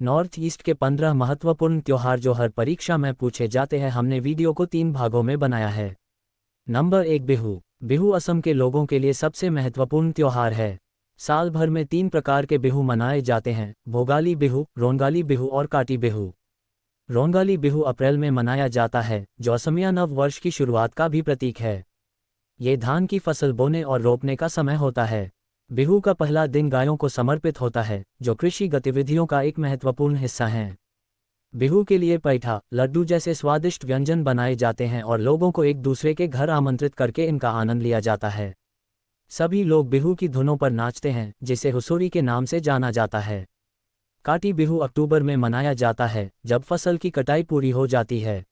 North east के 15 महत्वपूर्ण त्योहार जो हर परीक्षा में पूछे जाते हैं। हमने वीडियो को 3 भागों में बनाया है। नंबर 1, बिहू। बिहू असम के लोगों के लिए सबसे महत्वपूर्ण त्योहार है। साल भर में 3 प्रकार के बिहू मनाए जाते हैं: भोगाली बिहू, रोंगाली बिहू और काटी बिहू। रोंगाली बिहू अप्रैल में मनाया जाता है, जो असमिया नव वर्ष की शुरुआत का भी प्रतीक है। ये धान की फसल बोने और रोपने का समय होता है। बिहू का पहला दिन गायों को समर्पित होता है, जो कृषि गतिविधियों का एक महत्वपूर्ण हिस्सा हैं। बिहू के लिए पैठा, लड्डू जैसे स्वादिष्ट व्यंजन बनाए जाते हैं और लोगों को एक दूसरे के घर आमंत्रित करके इनका आनंद लिया जाता है। सभी लोग बिहू की धुनों पर नाचते हैं, जिसे हुसूरी के नाम से जाना जाता है। काटी बिहू अक्टूबर में मनाया जाता है, जब फसल की कटाई पूरी हो जाती है।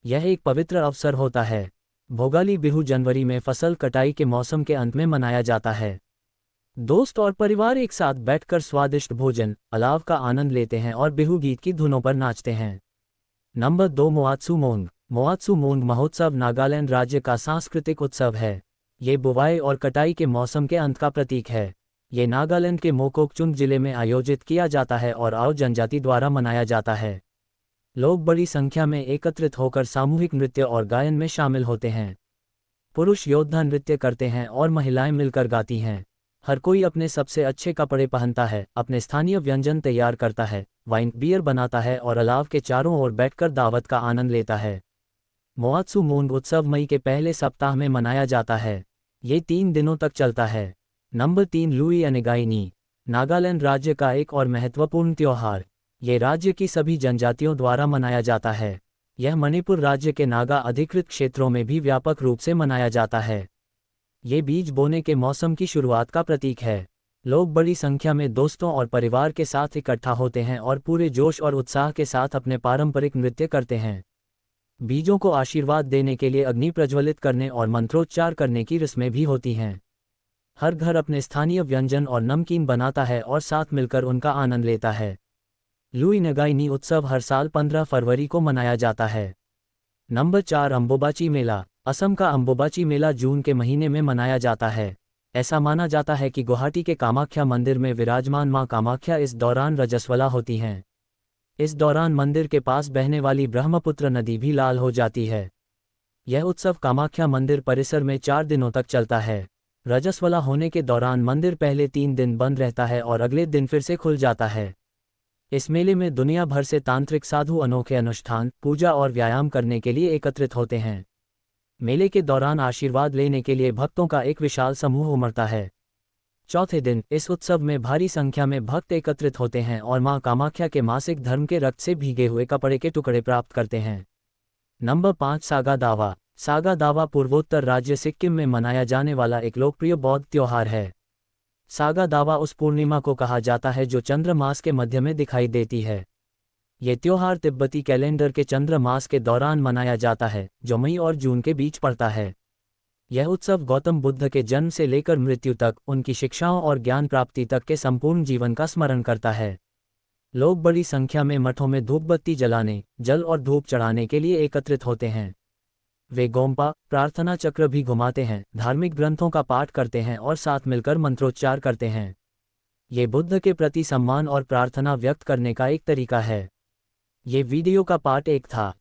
यह एक पवित्र अवसर होता है। भोगाली बिहू जनवरी में फसल कटाई के मौसम के अंत में मनाया जाता है। दोस्त और परिवार एक साथ बैठकर स्वादिष्ट भोजन, अलाव का आनंद लेते हैं और बिहू गीत की धुनों पर नाचते हैं। नंबर 2, मोआत्सु मोंग। मोआत्सु मोंग महोत्सव नागालैंड राज्य का सांस्कृतिक उत्सव है। ये बुवाई और कटाई के मौसम के अंत का प्रतीक है। ये नागालैंड के मोकोकचुंग जिले में आयोजित किया जाता है और आओ जनजाति द्वारा मनाया जाता है। लोग बड़ी संख्या में एकत्रित होकर सामूहिक नृत्य और गायन में शामिल होते हैं। पुरुष योद्धा नृत्य करते हैं और महिलाएं मिलकर गाती हैं। हर कोई अपने सबसे अच्छे कपड़े पहनता है, अपने स्थानीय व्यंजन तैयार करता है, वाइन बियर बनाता है और अलाव के चारों ओर बैठकर दावत का आनंद लेता है। मोआत्सु मोंग उत्सव मई के पहले सप्ताह में मनाया जाता है। ये 3 दिनों तक चलता है। Number 3, Louis एनेगाइनी। नागालैंड राज्य का एक और महत्वपूर्ण त्योहार। ये राज्य की सभी जनजातियों द्वारा मनाया जाता है। यह मणिपुर राज्य के नागा अधिकृत क्षेत्रों में भी व्यापक रूप से मनाया जाता है। ये बीज बोने के मौसम की शुरुआत का प्रतीक है। लोग बड़ी संख्या में दोस्तों और परिवार के साथ इकट्ठा होते हैं और पूरे जोश और उत्साह के साथ अपने पारंपरिक नृत्य करते हैं। बीजों को आशीर्वाद देने के लिए अग्नि प्रज्वलित करने और मंत्रोच्चार करने की रस्में भी होती हैं। हर घर अपने स्थानीय व्यंजन और नमकीन बनाता है और साथ मिलकर उनका आनंद लेता है। लुई नगाइनी उत्सव हर साल 15 फरवरी को मनाया जाता है। नंबर 4, अंबुबाची मेला। असम का अंबुबाची मेला जून के महीने में मनाया जाता है। ऐसा माना जाता है कि गुवाहाटी के कामाख्या मंदिर में विराजमान मां कामाख्या इस दौरान रजस्वला होती हैं। इस दौरान मंदिर के पास बहने वाली ब्रह्मपुत्र नदी भी लाल हो जाती है। यह उत्सव कामाख्या मंदिर परिसर में 4 दिनों तक चलता है। रजस्वला होने के दौरान मंदिर पहले 3 दिन बंद रहता है और अगले दिन फिर से खुल जाता है। इस मेले में दुनिया भर से तांत्रिक साधु अनोखे अनुष्ठान, पूजा और व्यायाम करने के लिए एकत्रित होते हैं। मेले के दौरान आशीर्वाद लेने के लिए भक्तों का एक विशाल समूह उमड़ता है। चौथे दिन इस उत्सव में भारी संख्या में भक्त एकत्रित होते हैं और मां कामाख्या के मासिक धर्म के रक्त से भीगे हुए कपड़े के टुकड़े प्राप्त करते हैं। नंबर 5, सागा दावा। सागा दावा पूर्वोत्तर राज्य सिक्किम में मनाया जाने वाला एक लोकप्रिय बौद्ध त्योहार है। सागा दावा उस पूर्णिमा को कहा जाता है जो चंद्र मास के मध्य में दिखाई देती है। ये त्योहार तिब्बती कैलेंडर के चंद्र मास के दौरान मनाया जाता है, जो मई और जून के बीच पड़ता है। यह उत्सव गौतम बुद्ध के जन्म से लेकर मृत्यु तक, उनकी शिक्षाओं और ज्ञान प्राप्ति तक के संपूर्ण जीवन का स्मरण करता है। लोग बड़ी संख्या में मठों में धूप बत्ती जलाने, जल और धूप चढ़ाने के लिए एकत्रित होते हैं। वे गोम्पा, प्रार्थना चक्र भी घुमाते हैं, धार्मिक ग्रंथों का पाठ करते हैं और साथ मिलकर मंत्रोच्चार करते हैं। ये बुद्ध के प्रति सम्मान और प्रार्थना व्यक्त करने का एक तरीका है। ये वीडियो का पार्ट 1 था।